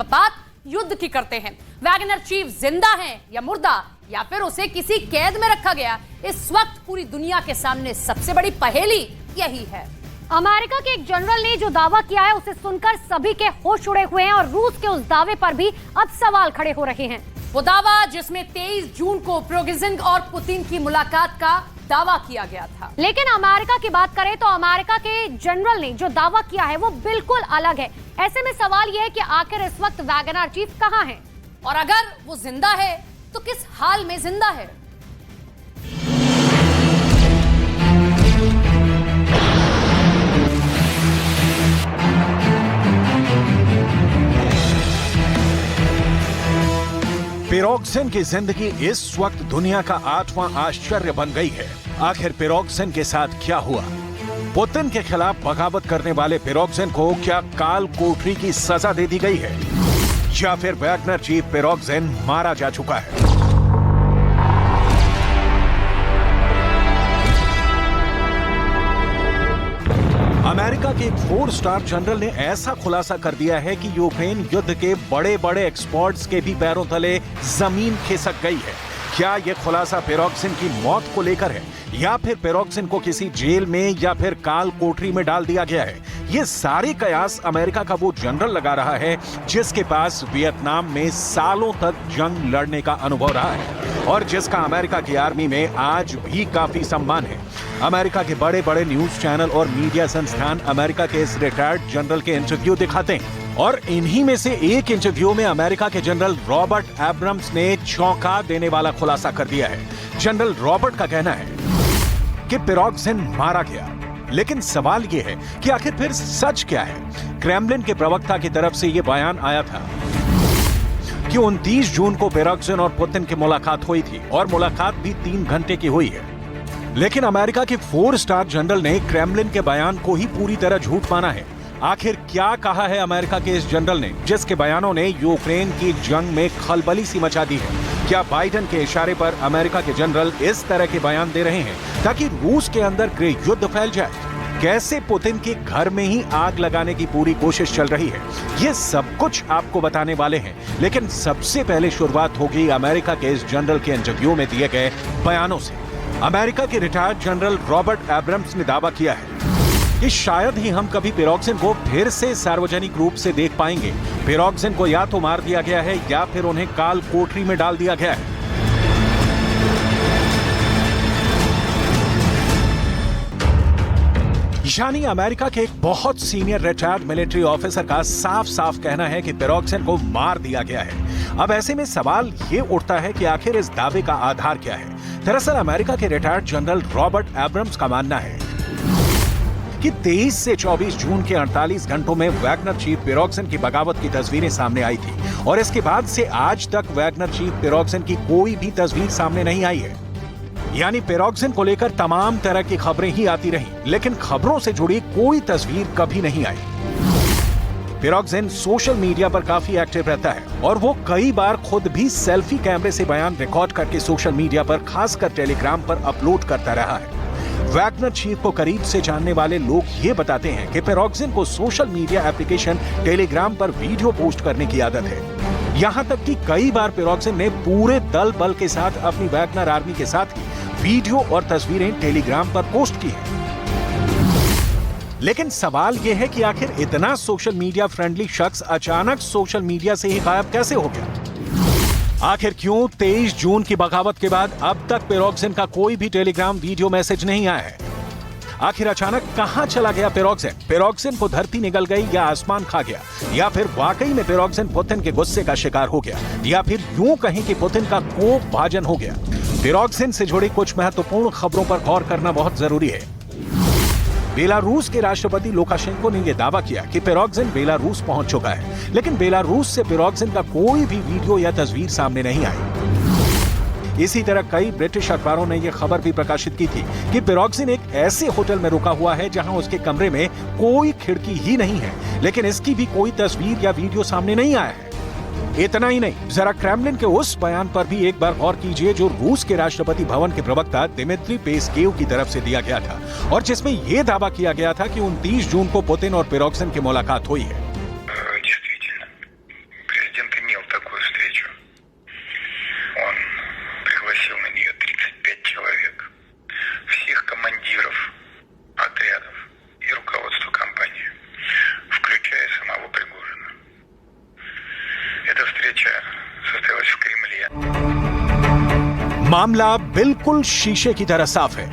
बात युद्ध की करते हैं। वैगनर चीफ जिंदा है या मुर्दा, या फिर उसे किसी कैद में रखा गया, इस वक्त पूरी दुनिया के सामने सबसे बड़ी पहेली यही है। अमेरिका के एक जनरल ने जो दावा किया है उसे सुनकर सभी के होश उड़े हुए हैं और रूस के उस दावे पर भी अब सवाल खड़े हो रहे हैं। वो दावा जिसमें 23 जून को प्रिगोजिन और पुतिन की मुलाकात का दावा किया गया था। लेकिन अमेरिका की बात करें तो अमेरिका के जनरल ने जो दावा किया है वो बिल्कुल अलग है। ऐसे में सवाल यह है कि आखिर इस वक्त वैगनर चीफ कहां है, और अगर वो जिंदा है तो किस हाल में जिंदा है। पिरोग्जिन की जिंदगी इस वक्त दुनिया का 8वां आश्चर्य बन गई है। आखिर पिरोग्जिन के साथ क्या हुआ? पुतिन के खिलाफ बगावत करने वाले पिरोग्जिन को क्या काल कोठरी की सजा दे दी गई है, या फिर वैगनर चीफ पिरोग्जिन मारा जा चुका है? अमेरिका के एक 4 स्टार जनरल ने ऐसा खुलासा कर दिया है कि यूक्रेन युद्ध के बड़े बड़े एक्सपर्ट्स के भी पैरों तले जमीन खिसक गई है। क्या यह खुलासा पिरोग्जिन की मौत को लेकर है, या फिर पिरोग्जिन को किसी जेल में या फिर काल कोठरी में डाल दिया गया है? ये सारे कयास अमेरिका का वो जनरल लगा रहा है जिसके पास वियतनाम में सालों तक जंग लड़ने का अनुभव रहा है और जिसका अमेरिका की आर्मी में आज भी काफी सम्मान है। अमेरिका के बड़े बड़े न्यूज चैनल और मीडिया संस्थान अमेरिका के इस रिटायर्ड जनरल के इंटरव्यू दिखाते हैं, और इन्हीं में से एक इंटरव्यू में अमेरिका के जनरल रॉबर्ट एब्रम्स ने चौंका देने वाला खुलासा कर दिया है। जनरल रॉबर्ट का कहना है कि पिरोग्जिन मारा गया, लेकिन सवाल यह है कि आखिर फिर सच क्या है। क्रेमलिन के प्रवक्ता की तरफ से यह बयान आया था कि 29 जून को पिरोग्जिन और पुतिन की मुलाकात हुई थी, और मुलाकात भी 3 घंटे की हुई है। लेकिन अमेरिका के 4 स्टार जनरल ने क्रेमलिन के बयान को ही पूरी तरह झूठ माना है। आखिर क्या कहा है अमेरिका के इस जनरल ने जिसके बयानों ने यूक्रेन की जंग में खलबली सी मचा दी है? क्या बाइडेन के इशारे पर अमेरिका के जनरल इस तरह के बयान दे रहे हैं ताकि रूस के अंदर गृह युद्ध फैल जाए? कैसे पुतिन के घर में ही आग लगाने की पूरी कोशिश चल रही है, ये सब कुछ आपको बताने वाले हैं। लेकिन सबसे पहले शुरुआत होगी अमेरिका के इस जनरल के इंटरव्यू में दिए गए बयानों से। अमेरिका के रिटायर्ड जनरल रॉबर्ट एब्रम्स ने दावा किया है कि शायद ही हम कभी पिरोग्जिन को फिर से सार्वजनिक रूप से देख पाएंगे। पिरोग्जिन को या तो मार दिया गया है या फिर उन्हें काल कोठरी में डाल दिया गया है। यानी अमेरिका के एक बहुत सीनियर रिटायर्ड मिलिट्री ऑफिसर का साफ साफ कहना है कि पिरोग्जिन को मार दिया गया है। अब ऐसे में सवाल ये उठता है कि आखिर इस दावे का आधार क्या है। दरअसल अमेरिका के रिटायर्ड जनरल रॉबर्ट एब्रम्स का मानना है कि 23 से 24 जून के 48 घंटों में वैगनर चीफ पिरोग्जिन की बगावत की तस्वीरें सामने आई थी, और इसके बाद से आज तक वैगनर चीफ पिरोग्जिन की कोई भी तस्वीर सामने नहीं आई है। यानी पिरोग्जिन को लेकर तमाम तरह की खबरें ही आती रहीं, लेकिन खबरों से जुड़ी कोई तस्वीर कभी नहीं आई। पिरोग्जिन सोशल मीडिया पर काफी एक्टिव रहता है, और वो कई बार खुद भी सेल्फी कैमरे से बयान रिकॉर्ड करके सोशल मीडिया पर, खासकर टेलीग्राम पर अपलोड करता रहा है। वैगनर चीफ को करीब से जानने वाले लोग ये बताते हैं कि पिरोग्जिन को सोशल मीडिया एप्लीकेशन टेलीग्राम पर वीडियो पोस्ट करने की आदत है। यहां तक कि कई बार पिरोग्जिन ने पूरे दल बल के साथ अपनी वैगनर आर्मी के साथ ही वीडियो और तस्वीरें टेलीग्राम पर पोस्ट की है। लेकिन सवाल यह है कि आखिर इतना सोशल मीडिया फ्रेंडली शख्स अचानक सोशल मीडिया से ही गायब कैसे हो गया? आखिर क्यों 23 जून की बगावत के बाद अब तक पिरोग्जिन का कोई भी टेलीग्राम वीडियो मैसेज नहीं आया है? आखिर अचानक कहां चला गया पिरोग्जिन? पिरोग्जिन को धरती निगल गई या आसमान खा गया, या फिर वाकई में पिरोग्जिन पुतिन के गुस्से का शिकार हो गया, या फिर यूं कहीं कि पुतिन का कोप भाजन हो गया? पिरोग्जिन से जुड़ी कुछ महत्वपूर्ण खबरों पर गौर करना बहुत जरूरी है। बेलारूस के राष्ट्रपति लुकाशेंको ने यह दावा किया कि पिरोग्जिन बेलारूस पहुंच चुका है, लेकिन बेलारूस से पिरोग्जिन का कोई भी वीडियो या तस्वीर सामने नहीं आई। इसी तरह कई ब्रिटिश अखबारों ने यह खबर भी प्रकाशित की थी कि पिरोग्जिन एक ऐसे होटल में रुका हुआ है जहां उसके कमरे में कोई खिड़की ही नहीं है, लेकिन इसकी भी कोई तस्वीर या वीडियो सामने नहीं आया है। इतना ही नहीं, जरा क्रेमलिन के उस बयान पर भी एक बार गौर कीजिए जो रूस के राष्ट्रपति भवन के प्रवक्ता दिमित्री पेस्केव की तरफ से दिया गया था, और जिसमें यह दावा किया गया था कि 29 जून को पुतिन और पिरोग्जिन की मुलाकात हुई है। मामला बिल्कुल शीशे की तरह साफ है।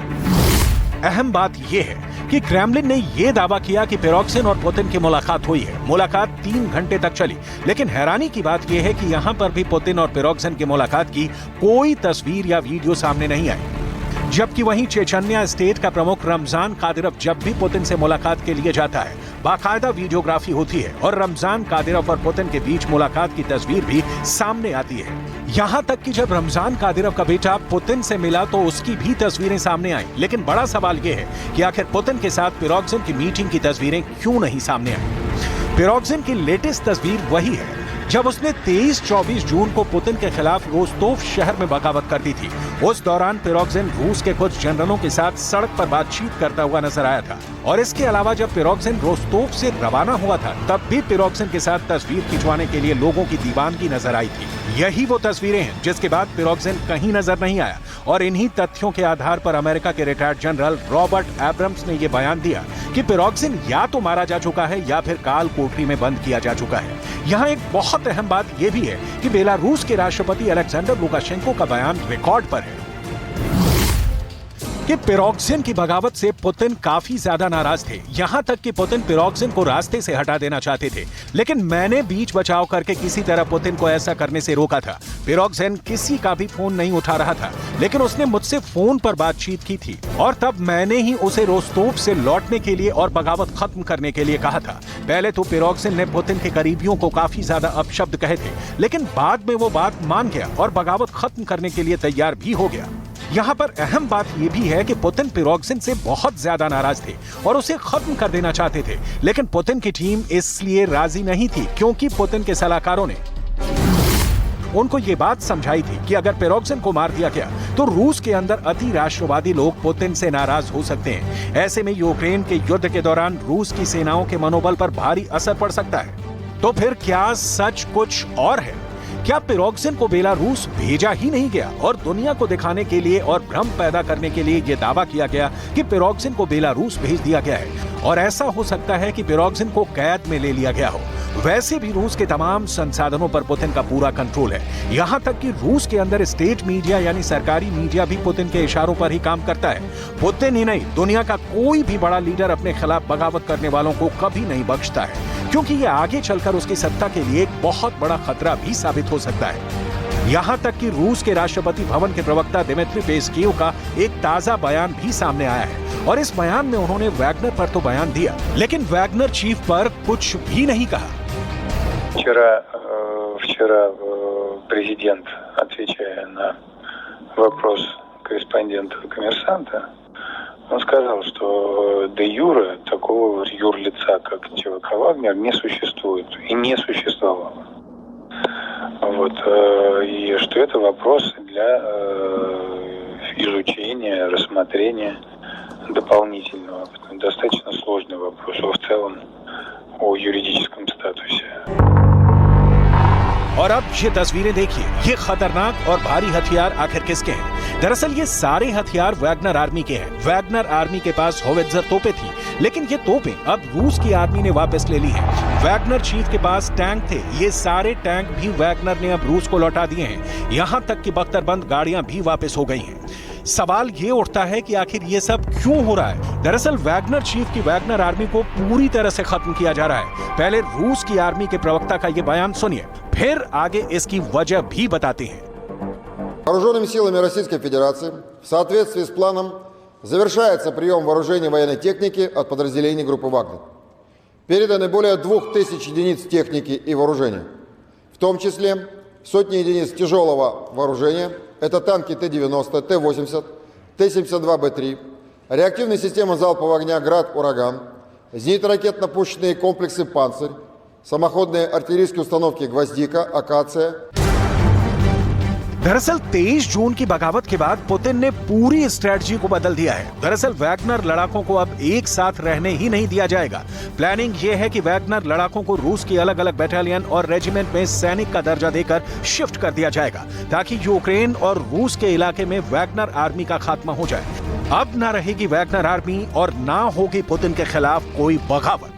अहम बात यह है कि क्रेमलिन ने यह दावा किया कि पिरोक्सिन और पुतिन की मुलाकात हुई है। मुलाकात 3 घंटे तक चली, लेकिन हैरानी की बात यह है कि यहां पर भी पुतिन और पिरोक्सिन की मुलाकात की कोई तस्वीर या वीडियो सामने नहीं आई। जबकि वहीं चेचन्या स्टेट का प्रमुख रमजान कादिरव जब भी पुतिन से मुलाकात के लिए जाता है, बाकायदा वीडियोग्राफी होती है और रमजान कादिरव और पुतिन के बीच मुलाकात की तस्वीर भी सामने आती है। यहां तक कि जब रमजान कादिरव का बेटा पुतिन से मिला तो उसकी भी तस्वीरें सामने आई। लेकिन बड़ा सवाल यह है कि आखिर पुतिन के साथ पिरोक्सिन की मीटिंग की तस्वीरें क्यों नहीं सामने आई। पिरोक्सिन की लेटेस्ट तस्वीर वही है जब उसने 23-24 जून को पुतिन के खिलाफ रोस्तोव शहर में बगावत कर दी थी। उस दौरान पिरोक्सिन रूस के कुछ जनरलों के साथ सड़क पर बातचीत करता हुआ नजर आया था। और इसके अलावा जब पिरोक्सिन रोस्तोव से रवाना हुआ था तब भी पिरोक्सिन के साथ तस्वीर खिंचवाने के लिए लोगों की दीवानगी नजर आई थी। यही वो तस्वीरें हैं जिसके बाद पिरोक्सिन कहीं नजर नहीं आया। और इन्हीं तथ्यों के आधार पर अमेरिका के रिटायर्ड जनरल रॉबर्ट एब्रम्स ने यह बयान दिया कि पिरोक्सिन या तो मारा जा चुका है या फिर काल कोठरी में बंद किया जा चुका है। यहाँ एक बहुत अहम बात यह भी है कि बेलारूस के राष्ट्रपति अलेक्जेंडर लुकाशेंको का बयान रिकॉर्ड पर है कि पिरोक्सिन की बगावत से पुतिन काफी ज्यादा नाराज थे। यहां तक कि पुतिन पिरोक्सिन को रास्ते से हटा देना चाहते थे, लेकिन मैंने बीच बचाव करके किसी तरह पुतिन को ऐसा करने से रोका था। पिरोक्सिन किसी का भी फोन नहीं उठा रहा था, लेकिन उसने मुझसे फोन पर बातचीत की थी और तब मैंने ही उसे रोस्तोव से लौटने के लिए और बगावत खत्म करने के लिए कहा था। पहले तो पिरोक्सिन ने पुतिन के करीबियों को काफी ज्यादा अपशब्द कहे थे, लेकिन बाद में वो बात मान गया और बगावत खत्म करने के लिए तैयार भी हो गया। यहाँ पर अहम बात यह भी है कि पुतिन पिरोक्सिन से बहुत ज्यादा नाराज थे और उसे खत्म कर देना चाहते थे, लेकिन पुतिन की टीम इसलिए राजी नहीं थी क्योंकि पुतिन के सलाहकारों ने उनको ये बात समझाई थी कि अगर पिरोक्सिन को मार दिया गया तो रूस के अंदर अति राष्ट्रवादी लोग पुतिन से नाराज हो सकते हैं। ऐसे में यूक्रेन के युद्ध के दौरान रूस की सेनाओं के मनोबल पर भारी असर पड़ सकता है। तो फिर क्या सच कुछ और है? क्या पिरोक्सिन को बेलारूस भेजा ही नहीं गया और दुनिया को दिखाने के लिए और भ्रम पैदा करने के लिए यह दावा किया गया कि पिरोक्सिन को बेलारूस भेज दिया गया है? और ऐसा हो सकता है कि पिरोक्सिन को कैद में ले लिया गया हो। वैसे भी रूस के तमाम संसाधनों पर पुतिन का पूरा कंट्रोल है। यहाँ तक कि रूस के अंदर स्टेट मीडिया यानी सरकारी मीडिया भी पुतिन के इशारों पर ही काम करता है। पुतिन ही नहीं, दुनिया का कोई भी बड़ा लीडर अपने खिलाफ बगावत करने वालों को कभी नहीं बख्शता है, क्योंकि ये आगे चलकर उसकी सत्ता के लिए एक बहुत बड़ा खतरा भी साबित हो सकता है। यहाँ तक कि रूस के राष्ट्रपति भवन के प्रवक्ता दिमित्री पेस्केव का एक ताजा बयान भी सामने आया है और इस बयान में उन्होंने वैगनर पर तो बयान दिया, लेकिन वैगनर चीफ पर कुछ भी नहीं कहा। Вчера президент, отвечая на вопрос корреспондента «Коммерсанта», он сказал, что де юре такого юрлица, как ЧВК «Вагнер», не существует и не существовало. Вот, и что это вопрос для изучения, рассмотрения дополнительного. Достаточно сложный вопрос в целом о юридическом статусе. और अब ये तस्वीरें देखिए, ये खतरनाक और भारी हथियार आखिर किसके हैं? दरअसल ये सारे हथियार वैगनर आर्मी के हैं। वैगनर आर्मी के पास होवित्जर तोपें थी, लेकिन ये तोपें अब रूस की आर्मी ने वापस ले ली हैं। वैगनर चीफ के पास टैंक थे, ये सारे टैंक भी वैगनर ने अब रूस को लौटा दिए हैं। यहाँ तक कि बख्तरबंद गाड़ियां भी वापस हो गई हैं। सवाल ये उठता है कि आखिर ये सब क्यों हो रहा है? दरअसल वैगनर चीफ की वैगनर आर्मी को पूरी तरह से खत्म किया जा रहा है। पहले रूस की आर्मी के प्रवक्ता का ये बयान सुनिए, फिर आगे इसकी वजह भी बताते हैं। Вооруженными силами Российской Федерации в соответствии с планом завершается прием вооружений военной техники от подразделений группы «Вагнер». Переданы более 2000 единиц техники и вооружения, в том числе сотни единиц тяжелого вооружения. Это танки Т-90, Т-80, Т-72Б3, реактивные системы залпового огня «Град», «Ураган», зенитно-ракетно-пушечные комплексы «Панцирь», самоходные артиллерийские установки «Гвоздика», «Акация». दरअसल 23 जून की बगावत के बाद पुतिन ने पूरी स्ट्रेटजी को बदल दिया है। दरअसल वैगनर लड़ाकों को अब एक साथ रहने ही नहीं दिया जाएगा। प्लानिंग ये है कि वैगनर लड़ाकों को रूस की अलग अलग बटालियन और रेजिमेंट में सैनिक का दर्जा देकर शिफ्ट कर दिया जाएगा, ताकि यूक्रेन और रूस के इलाके में वैगनर आर्मी का खात्मा हो जाए। अब ना रहेगी वैगनर आर्मी और ना होगी पुतिन के खिलाफ कोई बगावत।